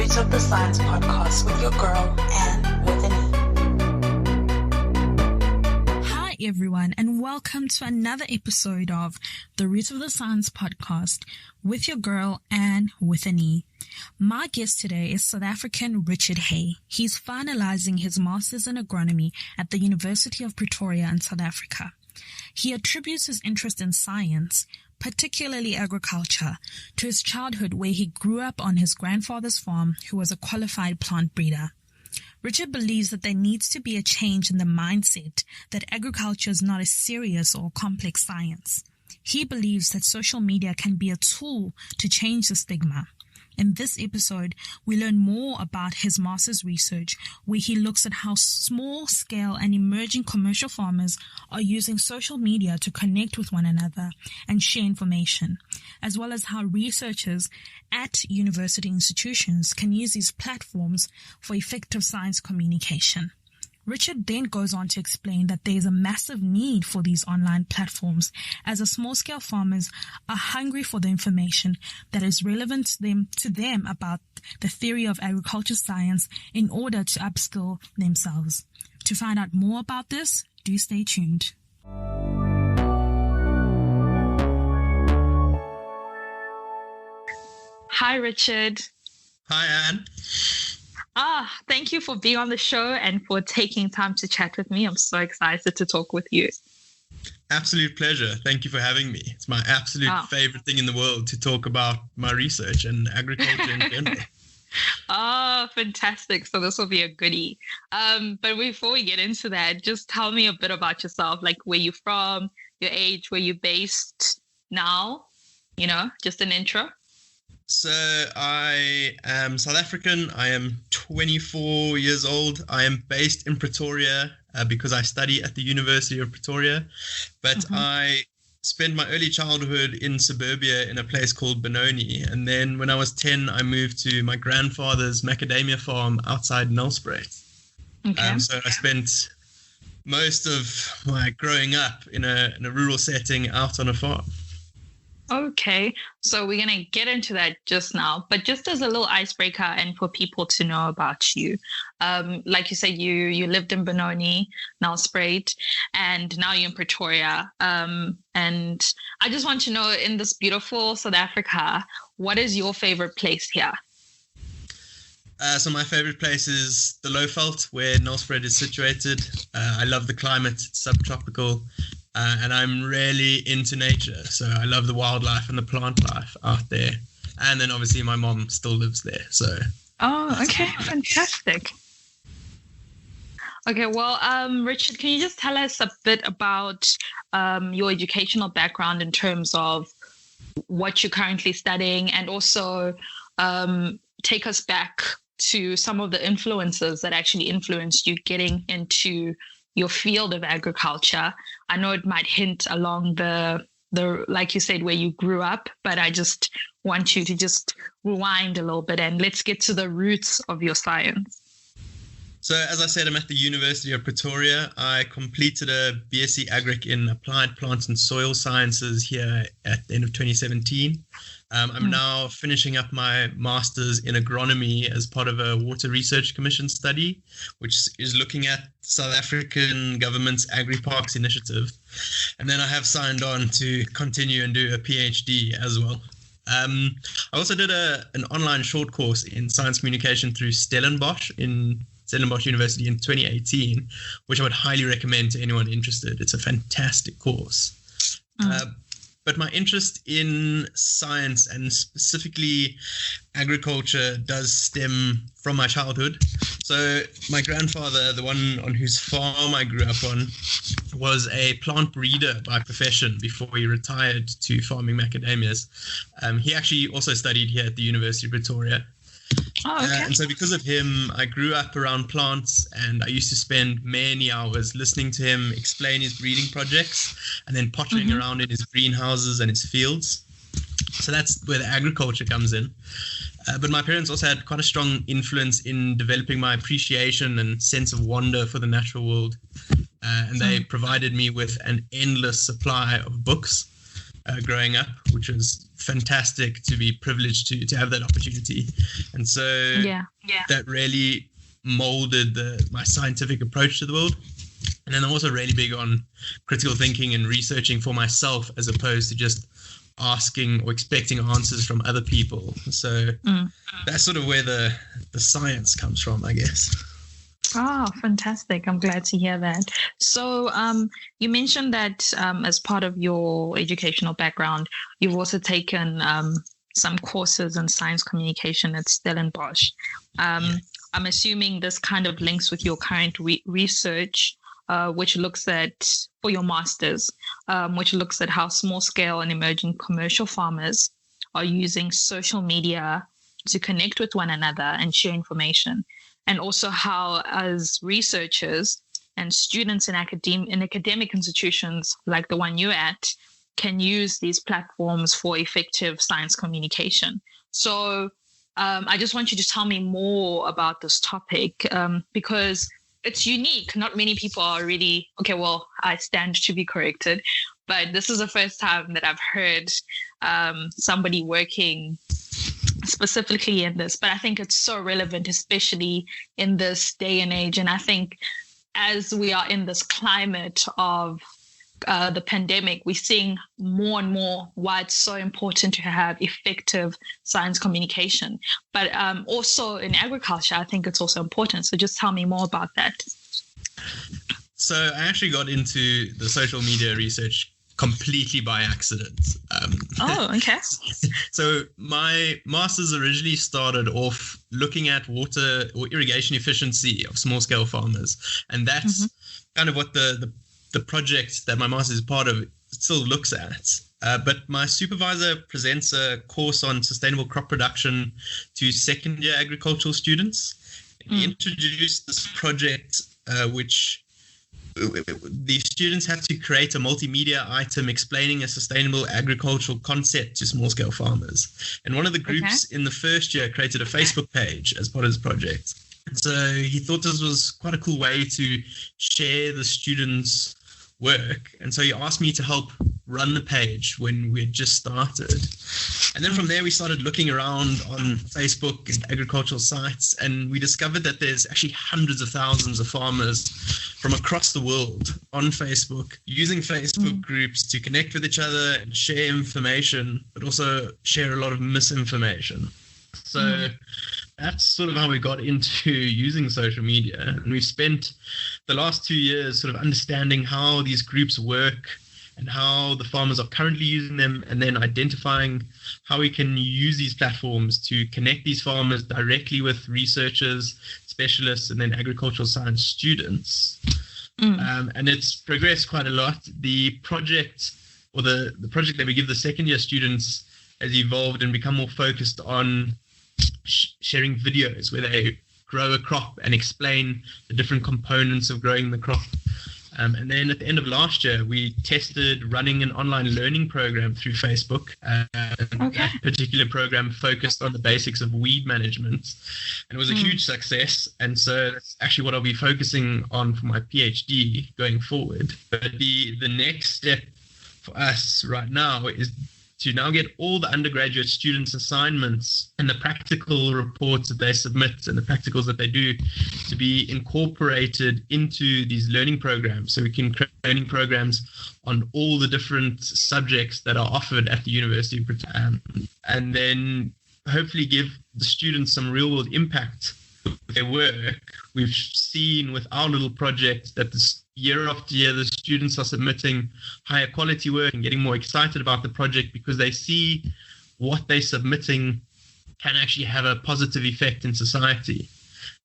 Roots of the Science podcast with your girl, Anne with an E. Hi everyone, and welcome to another episode of the Roots of the Science podcast with your girl, Anne with an E. My guest today is South African Richard Hay. He's finalizing his Masters in Agronomy at the University of Pretoria in South Africa. He attributes his interest in science, particularly agriculture, to his childhood where he grew up on his grandfather's farm, who was a qualified plant breeder. Richard believes that there needs to be a change in the mindset that agriculture is not a serious or complex science. He believes that social media can be a tool to change the stigma. In this episode, we learn more about his master's research, where he looks at how small-scale and emerging commercial farmers are using social media to connect with one another and share information, as well as how researchers at university institutions can use these platforms for effective science communication. Richard then goes on to explain that there is a massive need for these online platforms, as the small-scale farmers are hungry for the information that is relevant to them about the theory of agriculture science in order to upskill themselves. To find out more about this, do stay tuned. Hi, Richard. Hi, Anne. Thank you for being on the show and for taking time to chat with me. I'm so excited to talk with you. Absolute pleasure. Thank you for having me. It's my absolute favorite thing in the world to talk about my research and agriculture in general. Oh, fantastic. So this will be a goodie. But before we get into that, just tell me a bit about yourself, like where you're from, your age, where you're based now, just an intro. So I am South African. I am 24 years old. I am based in Pretoria because I study at the University of Pretoria. But I spent my early childhood in suburbia in a place called Benoni. And then when I was 10, I moved to my grandfather's macadamia farm outside Nelspruit. Okay. So I spent most of my growing up in a rural setting out on a farm. Okay, so we're going to get into that just now, but just as a little icebreaker and for people to know about you, like you said, you lived in Benoni, Nelspruit, and now you're in Pretoria. And I just want to know, in this beautiful South Africa, what is your favorite place here? So my favorite place is the Lowveld, where Nelspruit is situated. I love the climate, it's subtropical. And I'm really into nature. So I love the wildlife and the plant life out there. And then obviously my mom still lives there. So. Oh, okay. Fantastic. Okay, well, Richard, can you just tell us a bit about your educational background in terms of what you're currently studying, and also take us back to some of the influences that actually influenced you getting into your field of agriculture? I know it might hint along the like you said, where you grew up, but I just want you to just rewind a little bit and let's get to the roots of your science. So as I said, I'm at the University of Pretoria. I completed a BSc Agric in Applied Plant and Soil Sciences here at the end of 2017. I'm now finishing up my master's in agronomy as part of a Water Research Commission study, which is looking at South African government's Agri-Parks initiative. And then I have signed on to continue and do a PhD as well. I also did an online short course in science communication through Stellenbosch University in 2018, which I would highly recommend to anyone interested. It's a fantastic course. But my interest in science and specifically agriculture does stem from my childhood. So my grandfather, the one on whose farm I grew up on, was a plant breeder by profession before he retired to farming macadamias. He actually also studied here at the University of Pretoria. Oh, okay. And so because of him, I grew up around plants, and I used to spend many hours listening to him explain his breeding projects and then pottering around in his greenhouses and his fields. So that's where the agriculture comes in. But my parents also had quite a strong influence in developing my appreciation and sense of wonder for the natural world. And they provided me with an endless supply of books. growing up, which was fantastic to be privileged to have that opportunity. And so that really molded my scientific approach to the world. And then I'm also really big on critical thinking and researching for myself, as opposed to just asking or expecting answers from other people. So that's sort of where the science comes from, I guess. Oh, fantastic. I'm glad to hear that. So you mentioned that as part of your educational background, you've also taken some courses in science communication at Stellenbosch. I'm assuming this kind of links with your current research, which looks at, for your master's, which looks at how small scale and emerging commercial farmers are using social media to connect with one another and share information. And also how, as researchers and students in academic institutions like the one you're at, can use these platforms for effective science communication. So I just want you to tell me more about this topic, because it's unique. Not many people are really, okay, well, I stand to be corrected, but this is the first time that I've heard somebody working specifically in this. But I think it's so relevant, especially in this day and age. And I think as we are in this climate of the pandemic, we're seeing more and more why it's so important to have effective science communication. But also in agriculture, I think it's also important. So just tell me more about that. So I actually got into the social media research completely by accident. Oh, okay. So my master's originally started off looking at water or irrigation efficiency of small-scale farmers. And that's kind of what the project that my master's is part of still looks at. But my supervisor presents a course on sustainable crop production to second-year agricultural students. He introduced this project which the students had to create a multimedia item explaining a sustainable agricultural concept to small-scale farmers. And one of the groups in the first year created a Facebook page as part of this project. And so he thought this was quite a cool way to share the students' work. And so he asked me to help run the page when we had just started. And then from there, we started looking around on Facebook and agricultural sites, and we discovered that there's actually hundreds of thousands of farmers from across the world on Facebook, using Facebook groups to connect with each other and share information, but also share a lot of misinformation. So that's sort of how we got into using social media. And we've spent the last 2 years sort of understanding how these groups work and how the farmers are currently using them, and then identifying how we can use these platforms to connect these farmers directly with researchers, specialists, and then agricultural science students. And it's progressed quite a lot. The project, or the project that we give the second year students, has evolved and become more focused on sharing videos where they grow a crop and explain the different components of growing the crop. And then at the end of last year, we tested running an online learning program through Facebook. That particular program focused on the basics of weed management, and it was a huge success. And so that's actually what I'll be focusing on for my PhD going forward. But the next step for us right now is to now get all the undergraduate students' assignments and the practical reports that they submit and the practicals that they do to be incorporated into these learning programs. So we can create learning programs on all the different subjects that are offered at the University of Pretoria, and then hopefully give the students some real-world impact with their work. We've seen with our little project that year after year, the students are submitting higher quality work and getting more excited about the project because they see what they're submitting can actually have a positive effect in society.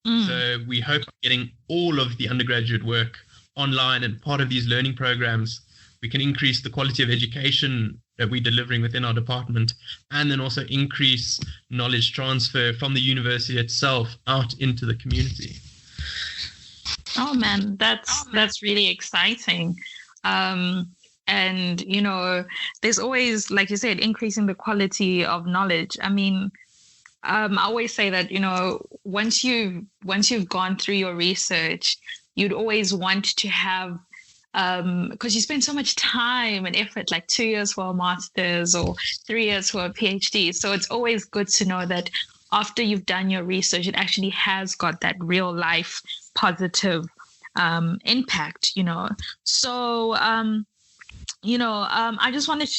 So we hope getting all of the undergraduate work online and part of these learning programs, we can increase the quality of education that we're delivering within our department, and then also increase knowledge transfer from the university itself out into the community. Oh man, that's really exciting. And you know, there's always, like you said, increasing the quality of knowledge. I mean, I always say that, you know, once you've gone through your research, you'd always want to have because you spend so much time and effort, like 2 years for a master's or 3 years for a PhD. So it's always good to know that after you've done your research, it actually has got that real life positive impact, So, I just wanted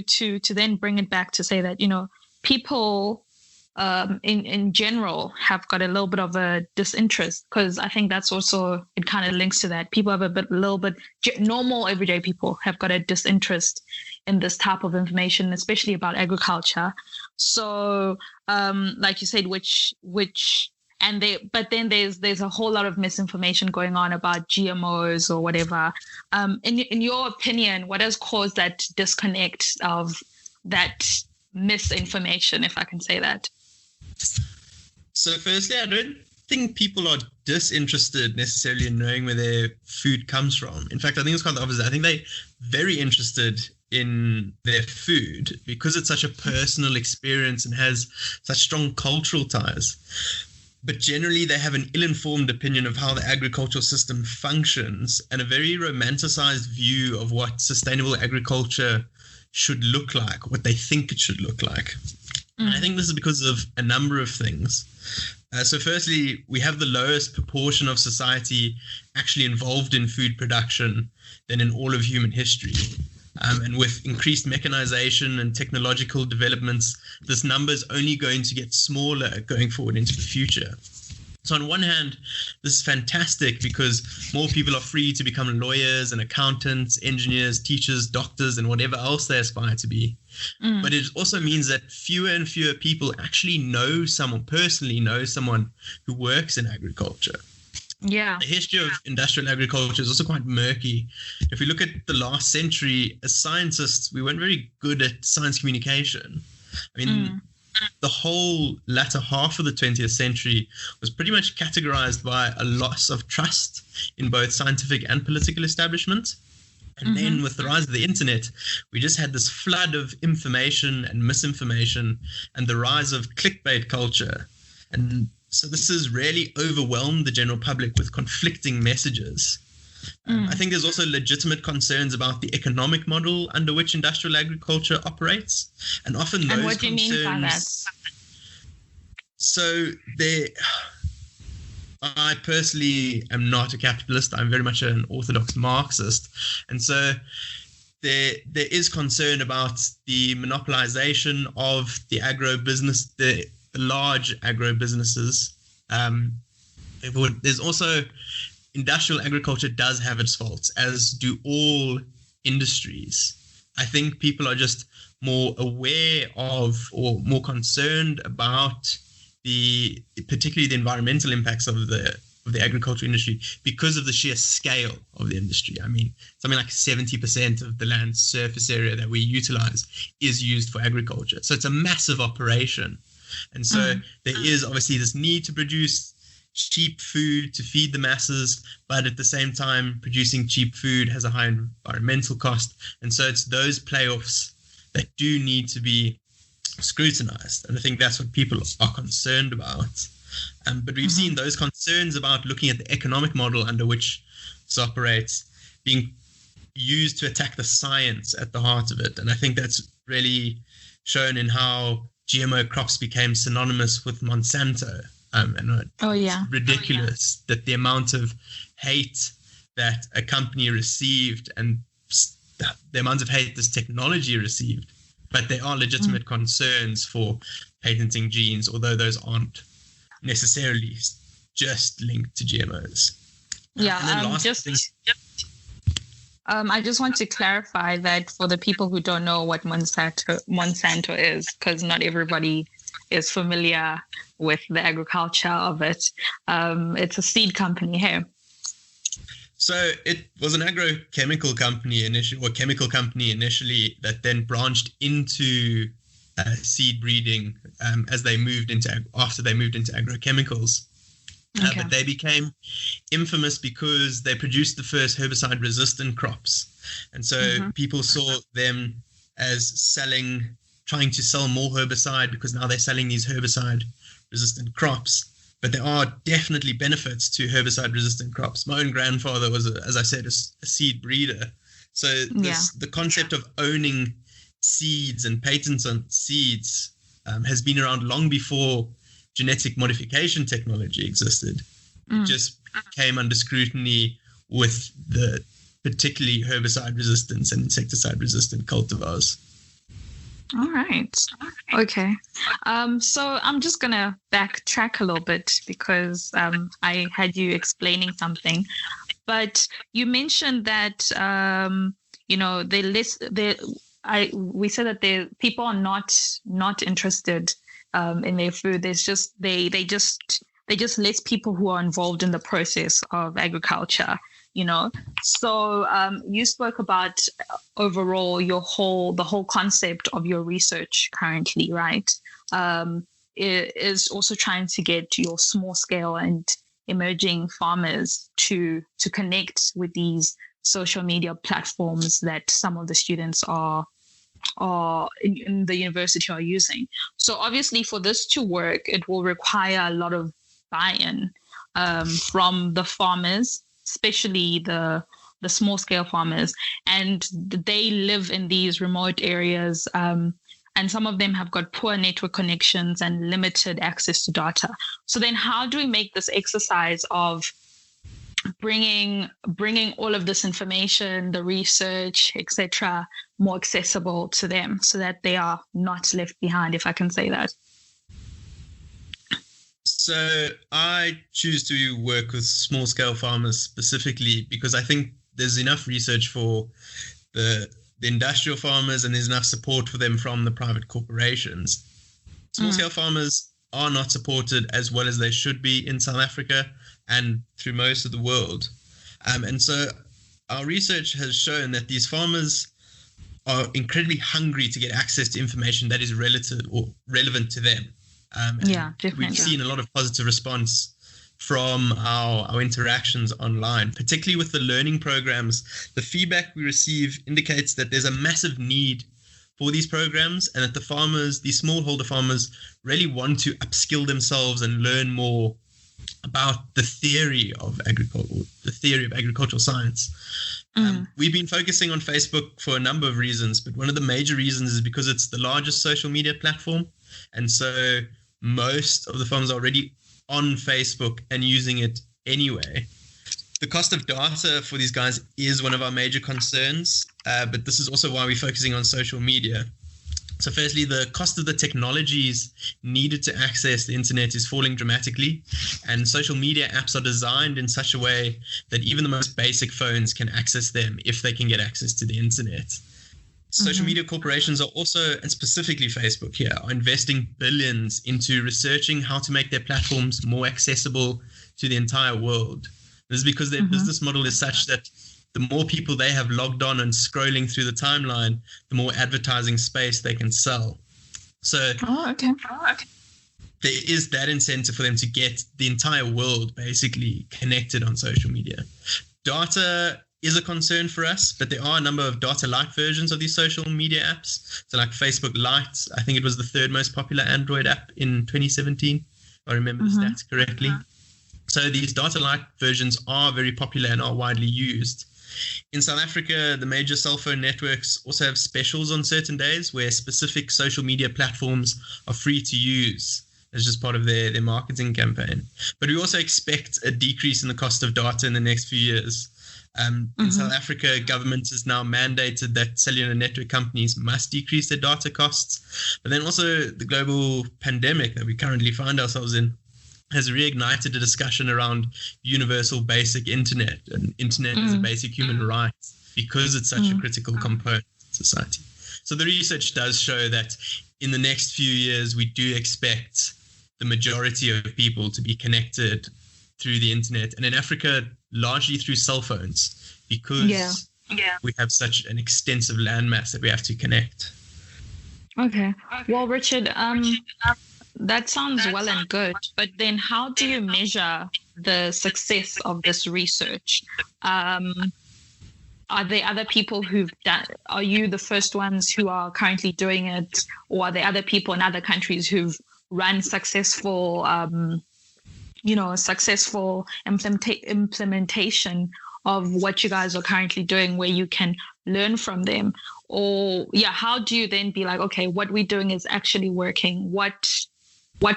to then bring it back to say that, people in general have got a little bit of a disinterest, because I think that's also, it kind of links to that. People have normal everyday people have got a disinterest in this type of information, especially about agriculture. So, like you said, but then there's a whole lot of misinformation going on about GMOs or whatever. In your opinion, what has caused that disconnect of that misinformation, if I can say that? So firstly, I don't think people are disinterested necessarily in knowing where their food comes from. In fact, I think it's quite the opposite. I think they're very interested in their food because it's such a personal experience and has such strong cultural ties. But generally, they have an ill-informed opinion of how the agricultural system functions and a very romanticized view of what sustainable agriculture should look like, what they think it should look like. And I think this is because of a number of things. So firstly, we have the lowest proportion of society actually involved in food production than in all of human history. And with increased mechanization and technological developments, this number is only going to get smaller going forward into the future. So on one hand, this is fantastic because more people are free to become lawyers and accountants, engineers, teachers, doctors, and whatever else they aspire to be. But it also means that fewer and fewer people actually personally know someone who works in agriculture. Yeah. The history of industrial agriculture is also quite murky. If we look at the last century, as scientists, we weren't very good at science communication. I mean, the whole latter half of the 20th century was pretty much categorized by a loss of trust in both scientific and political establishment. And then with the rise of the internet, we just had this flood of information and misinformation and the rise of clickbait culture. And so this has really overwhelmed the general public with conflicting messages. I think there's also legitimate concerns about the economic model under which industrial agriculture operates. And often those And what do you mean by that? So I personally am not a capitalist. I'm very much an orthodox Marxist. And so there is concern about the monopolization of the agro-business, the large agro-businesses. There's also industrial agriculture does have its faults, as do all industries. I think people are just more aware of or more concerned about particularly the environmental impacts of the agriculture industry because of the sheer scale of the industry. I mean, something like 70% of the land surface area that we utilize is used for agriculture. So it's a massive operation. And so there is obviously this need to produce cheap food to feed the masses, but at the same time, producing cheap food has a high environmental cost. And so it's those playoffs that do need to be scrutinized. And I think that's what people are concerned about. But we've seen those concerns about looking at the economic model under which this operates being used to attack the science at the heart of it. And I think that's really shown in how GMO crops became synonymous with Monsanto. It's ridiculous that the amount of hate that a company received and the amount of hate this technology received. But there are legitimate concerns for patenting genes, although those aren't necessarily just linked to GMOs. Yeah, I just want to clarify that for the people who don't know what Monsanto is, because not everybody is familiar with the agriculture of it. It's a seed company here. So it was an agrochemical company initially, or chemical company initially, that then branched into seed breeding after they moved into agrochemicals. But they became infamous because they produced the first herbicide-resistant crops. And so people saw them as trying to sell more herbicide because now they're selling these herbicide-resistant crops. but there are definitely benefits to herbicide-resistant crops. My own grandfather was, as I said, a seed breeder. So the concept of owning seeds and patents on seeds has been around long before genetic modification technology existed. It just came under scrutiny with the particularly herbicide resistance and insecticide resistant cultivars. All right. Okay. So I'm just going to backtrack a little bit because I had you explaining something. But you mentioned that, we said that people are not interested in their food. There's just they just less people who are involved in the process of agriculture. So you spoke about overall the whole concept of your research currently, right? Is also trying to get your small scale and emerging farmers to connect with these social media platforms that some of the students are in the university are using. So obviously for this to work, it will require a lot of buy-in from the farmers, especially the small scale farmers, and they live in these remote areas, and some of them have got poor network connections and limited access to data. So then how do we make this exercise of bringing all of this information, the research, etc., more accessible to them so that they are not left behind, if I can say that? So I choose to work with small-scale farmers specifically because I think there's enough research for the industrial farmers and there's enough support for them from the private corporations. Small-scale farmers are not supported as well as they should be in South Africa and through most of the world. And so our research has shown that these farmers are incredibly hungry to get access to information that is relevant to them. Definitely. We've seen a lot of positive response from our interactions online, particularly with the learning programs. The feedback we receive indicates that there's a massive need for these programs and that these smallholder farmers really want to upskill themselves and learn more about the theory of agricultural science. We've been focusing on Facebook for a number of reasons, but one of the major reasons is because it's the largest social media platform. And so most of the farmers are already on Facebook and using it anyway. The cost of data for these guys is one of our major concerns, but this is also why we're focusing on social media. So firstly, the cost of the technologies needed to access the internet is falling dramatically, and social media apps are designed in such a way that even the most basic phones can access them if they can get access to the internet. Social media corporations are also, and specifically Facebook here, are investing billions into researching how to make their platforms more accessible to the entire world. This is because their business model is such that the more people they have logged on and scrolling through the timeline, the more advertising space they can sell. So there is that incentive for them to get the entire world basically connected on social media. Data is a concern for us, but there are a number of data-light versions of these social media apps. So like Facebook Lite, I think it was the third most popular Android app in 2017, if I remember the stats correctly. So these data-light versions are very popular and are widely used. In South Africa, the major cell phone networks also have specials on certain days where specific social media platforms are free to use as just part of their marketing campaign. But we also expect a decrease in the cost of data in the next few years. In South Africa, government has now mandated that cellular network companies must decrease their data costs. But then also the global pandemic that we currently find ourselves in has reignited a discussion around universal basic internet and internet as a basic human right because it's such a critical component of society. So the research does show that in the next few years, we do expect the majority of people to be connected through the internet, and in Africa, largely through cell phones, because we have such an extensive landmass that we have to connect. Okay. Well, Richard, that sounds well and good, but then how do you measure the success of this research? Are there other people who've done? Are you the first ones who are currently doing it, or are there other people in other countries who've run successful successful implementation of what you guys are currently doing where you can learn from them? Or how do you then be like, okay, what we're doing is actually working? What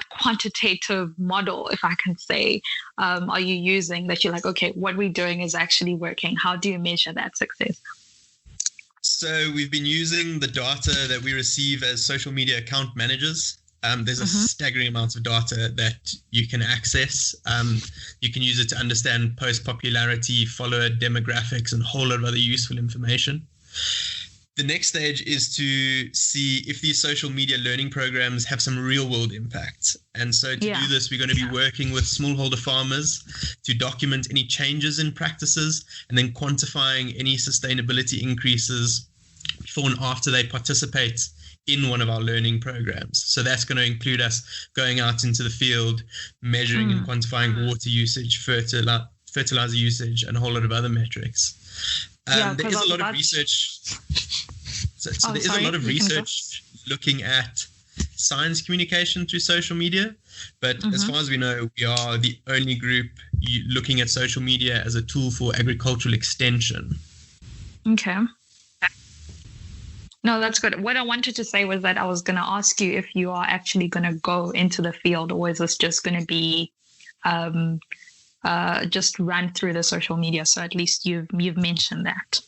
quantitative model, if I can say, are you using that you're like, okay, what we're doing is actually working? How do you measure that success? So we've been using the data that we receive as social media account managers. There's a staggering amount of data that you can access. You can use it to understand post popularity, follower demographics, and a whole lot of other useful information. The next stage is to see if these social media learning programs have some real world impact. And so to do this, we're going to be working with smallholder farmers to document any changes in practices and then quantifying any sustainability increases before and after they participate in one of our learning programs. So that's going to include us going out into the field, measuring and quantifying water usage, fertilizer usage, and a whole lot of other metrics. There is a lot of research. So there is a lot of research looking at science communication through social media, but as far as we know, we are the only group looking at social media as a tool for agricultural extension. Okay. No, that's good. What I wanted to say was that I was going to ask you if you are actually going to go into the field, or is this just going to be just run through the social media? So at least you've mentioned that.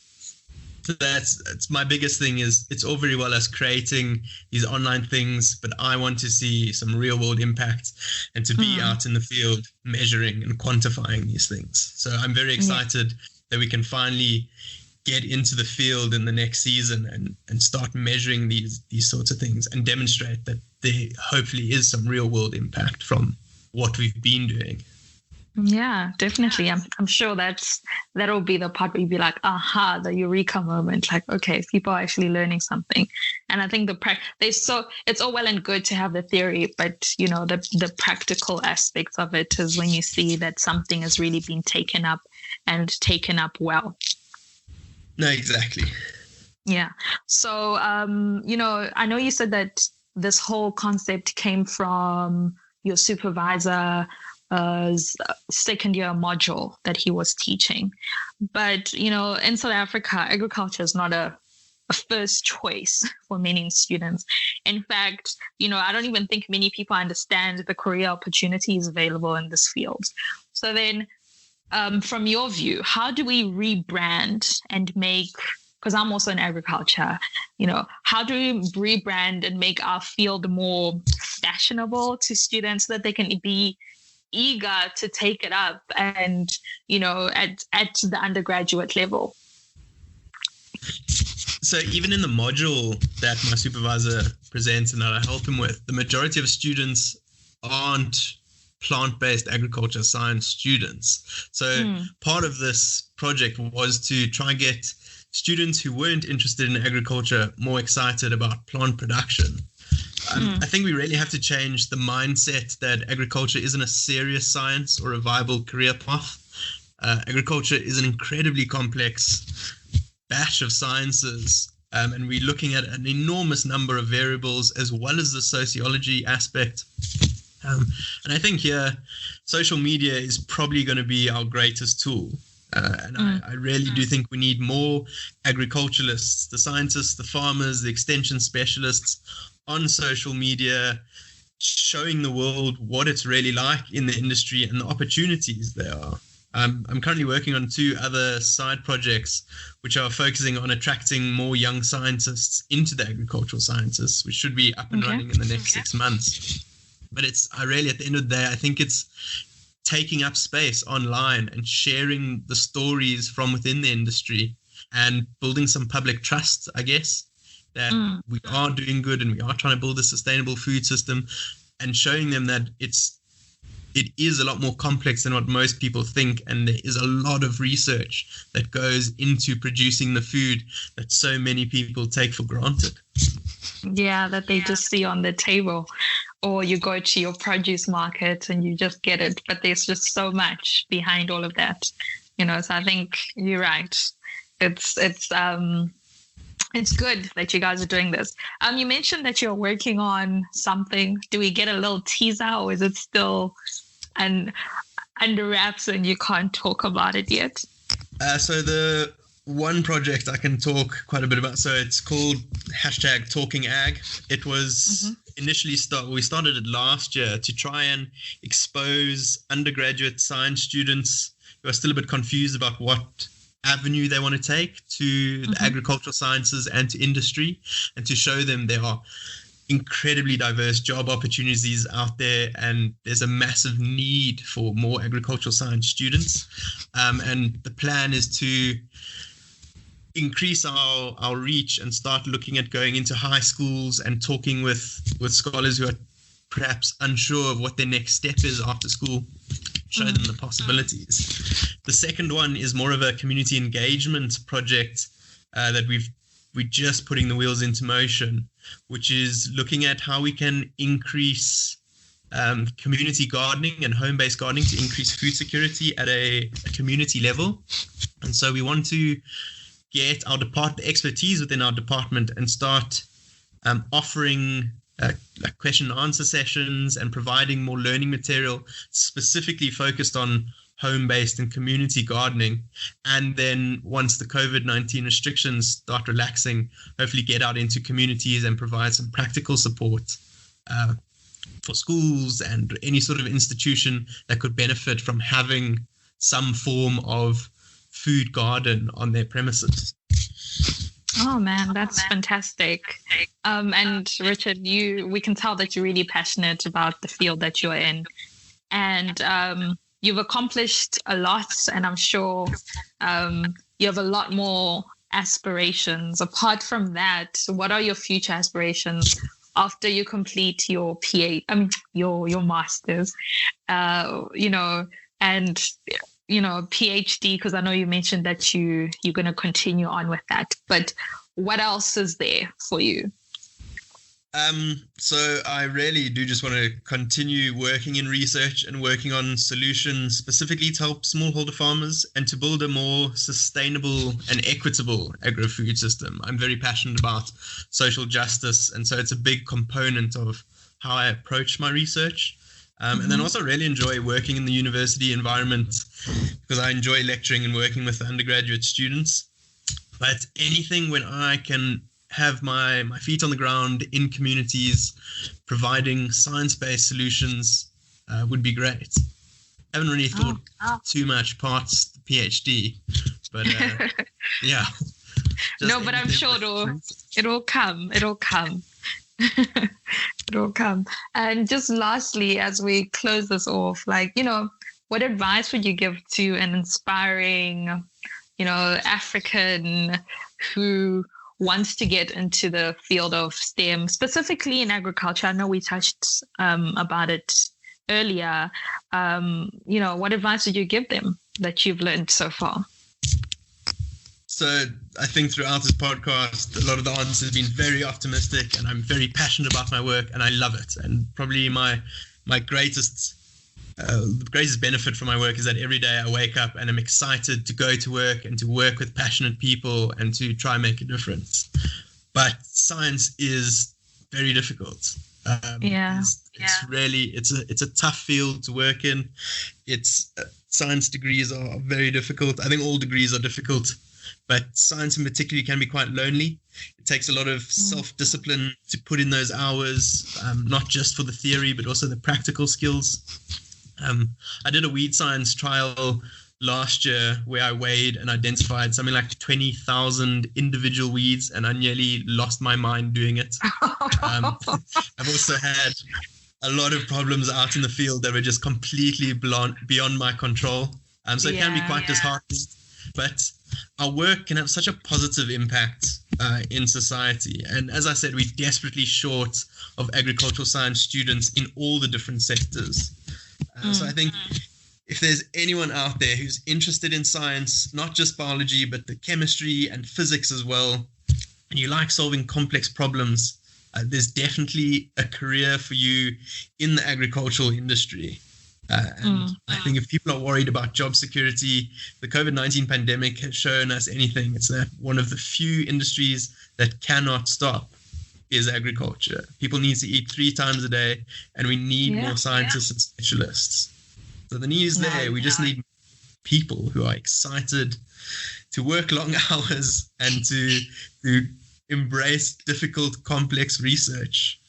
So that's my biggest thing. Is it's all very well us creating these online things, but I want to see some real world impact and to be out in the field measuring and quantifying these things. So I'm very excited that we can finally get into the field in the next season and start measuring these sorts of things and demonstrate that there hopefully is some real world impact from what we've been doing. Yeah, definitely. I'm sure that'll be the part where you'll be like, aha, the eureka moment. Like, okay, people are actually learning something. And I think it's all well and good to have the theory, but the practical aspects of it is when you see that something has really been taken up well. No, exactly. Yeah. So, I know you said that this whole concept came from your supervisor second year module that he was teaching. But, in South Africa, agriculture is not a first choice for many students. In fact, I don't even think many people understand the career opportunities available in this field. So then, from your view, how do we rebrand and make, because I'm also in agriculture, how do we rebrand and make our field more fashionable to students so that they can be eager to take it up and, at the undergraduate level? So even in the module that my supervisor presents and that I help him with, the majority of students aren't plant-based agriculture science students. So part of this project was to try and get students who weren't interested in agriculture more excited about plant production. I think we really have to change the mindset that agriculture isn't a serious science or a viable career path. Agriculture is an incredibly complex batch of sciences, and we're looking at an enormous number of variables as well as the sociology aspect. And I think here, social media is probably going to be our greatest tool. I really do think we need more agriculturalists, the scientists, the farmers, the extension specialists on social media, showing the world what it's really like in the industry and the opportunities there are. I'm currently working on 2 other side projects which are focusing on attracting more young scientists into the agricultural sciences, which should be up and running in the next 6 months. But at the end of the day, I think it's taking up space online and sharing the stories from within the industry and building some public trust, I guess, that we are doing good and we are trying to build a sustainable food system, and showing them that it is a lot more complex than what most people think, and there is a lot of research that goes into producing the food that so many people take for granted. Yeah, that they just see on the table, or you go to your produce market and you just get it, but there's just so much behind all of that, so I think you're right. It's good that you guys are doing this. You mentioned that you're working on something. Do we get a little teaser, or is it still under wraps and you can't talk about it yet? So the one project I can talk quite a bit about. So it's called #TalkingAg. It was initially we started it last year to try and expose undergraduate science students who are still a bit confused about what avenue they want to take to the agricultural sciences and to industry, and to show them there are incredibly diverse job opportunities out there, and there's a massive need for more agricultural science students. And the plan is to increase our reach and start looking at going into high schools and talking with scholars who are perhaps unsure of what their next step is after school, show them the possibilities. The second one is more of a community engagement project that we're just putting the wheels into motion, which is looking at how we can increase community gardening and home-based gardening to increase food security at a community level. And so we want to get our expertise within our department and start offering like question and answer sessions and providing more learning material specifically focused on home-based and community gardening. And then once the COVID-19 restrictions start relaxing, hopefully get out into communities and provide some practical support for schools and any sort of institution that could benefit from having some form of food garden on their premises. Oh man, that's fantastic. And Richard, we can tell that you're really passionate about the field that you're in, and you've accomplished a lot, and I'm sure you have a lot more aspirations. Apart from that, what are your future aspirations after you complete your your masters, and PhD, because I know you mentioned that you're going to continue on with that, but what else is there for you? So I really do just want to continue working in research and working on solutions specifically to help smallholder farmers and to build a more sustainable and equitable agri-food system. I'm very passionate about social justice, and so it's a big component of how I approach my research. And then also really enjoy working in the university environment because I enjoy lecturing and working with undergraduate students. But anything when I can have my feet on the ground in communities, providing science-based solutions would be great. I haven't really thought too much past the PhD, but yeah. No, but I'm sure it'll come. It'll come. It'll come. And just lastly, as we close this off, what advice would you give to an inspiring, African who wants to get into the field of STEM, specifically in agriculture? I know we touched about it earlier. What advice would you give them that you've learned so far? So I think throughout this podcast, a lot of the answers have been very optimistic, and I'm very passionate about my work, and I love it. And probably my greatest benefit from my work is that every day I wake up and I'm excited to go to work and to work with passionate people and to try and make a difference. But science is very difficult. It's a tough field to work in. Science degrees are very difficult. I think all degrees are difficult, but science in particular can be quite lonely. It takes a lot of self-discipline to put in those hours, not just for the theory, but also the practical skills. I did a weed science trial last year where I weighed and identified something like 20,000 individual weeds, and I nearly lost my mind doing it. I've also had a lot of problems out in the field that were just completely beyond my control. So it can be quite disheartening. But our work can have such a positive impact in society. And as I said, we're desperately short of agricultural science students in all the different sectors. So I think if there's anyone out there who's interested in science, not just biology, but the chemistry and physics as well, and you like solving complex problems, there's definitely a career for you in the agricultural industry. And I think if people are worried about job security, the COVID-19 pandemic has shown us anything. It's that one of the few industries that cannot stop is agriculture. People need to eat 3 times a day, and we need more scientists and specialists. So the news there, we just need people who are excited to work long hours and to embrace difficult, complex research.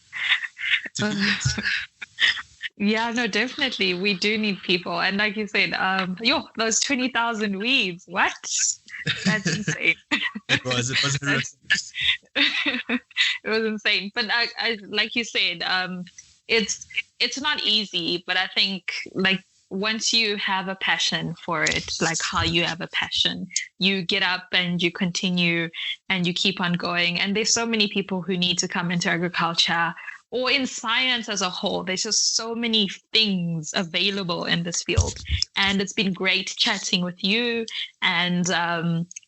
Yeah, no, definitely. We do need people. And like you said, those 20,000 weeds, what? That's insane. It was It was insane. But I like you said, it's not easy, but I think like once you have a passion for it, like how you have a passion, you get up and you continue and you keep on going. And there's so many people who need to come into agriculture or in science as a whole. There's just so many things available in this field. And it's been great chatting with you and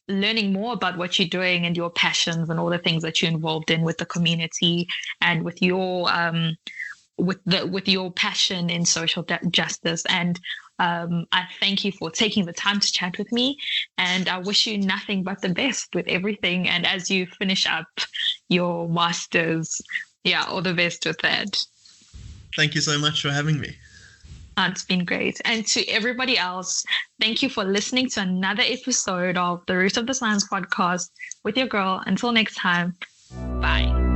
learning more about what you're doing and your passions and all the things that you're involved in with the community and with your with your passion in social justice. And I thank you for taking the time to chat with me, and I wish you nothing but the best with everything. And as you finish up your masters, all the best with that. Thank you so much for having me. It's been great. And to everybody else, thank you for listening to another episode of the Root of the Science podcast with your girl. Until next time, bye.